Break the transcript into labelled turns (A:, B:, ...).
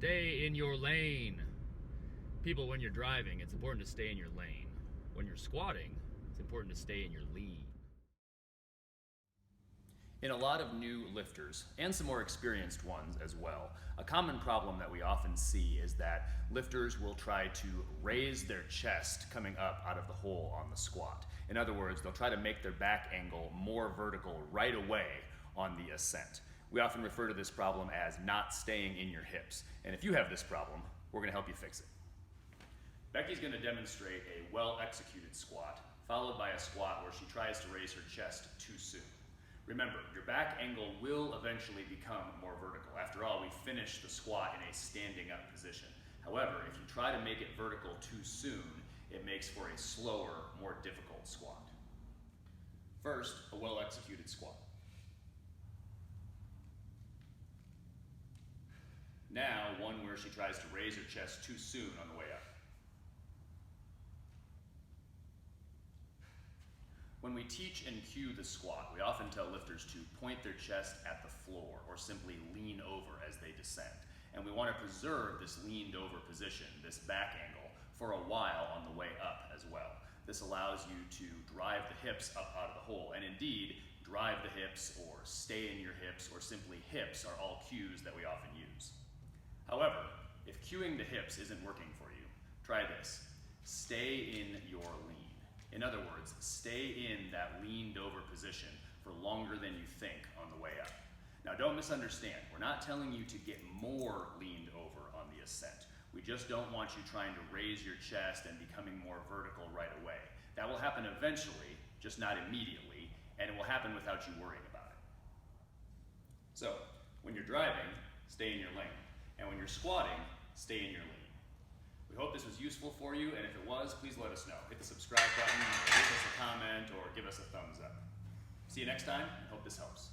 A: Stay in your lane. People, when you're driving, it's important to stay in your lane. When you're squatting, it's important to stay in your lean. In a lot of new lifters, and some more experienced ones as well, a common problem that we often see is that lifters will try to raise their chest coming up out of the hole on the squat. In other words, they'll try to make their back angle more vertical right away on the ascent. We often refer to this problem as not staying in your hips. And if you have this problem, we're going to help you fix it. Becky's going to demonstrate a well-executed squat, followed by a squat where she tries to raise her chest too soon. Remember, your back angle will eventually become more vertical. After all, we finish the squat in a standing up position. However, if you try to make it vertical too soon, it makes for a slower, more difficult squat. First, a well-executed squat. Now, one where she tries to raise her chest too soon on the way up. When we teach and cue the squat, we often tell lifters to point their chest at the floor or simply lean over as they descend. And we want to preserve this leaned over position, this back angle, for a while on the way up as well. This allows you to drive the hips up out of the hole, and indeed, drive the hips or stay in your hips or simply hips are all cues that we often use. However, if cueing the hips isn't working for you, try this. Stay in your lean. In other words, stay in that leaned over position for longer than you think on the way up. Now don't misunderstand, we're not telling you to get more leaned over on the ascent. We just don't want you trying to raise your chest and becoming more vertical right away. That will happen eventually, just not immediately, and it will happen without you worrying about it. So, when you're driving, stay in your lane. And when you're squatting, stay in your lean. We hope this was useful for you, and if it was, please let us know. Hit the subscribe button, or give us a comment, or give us a thumbs up. See you next time, and hope this helps.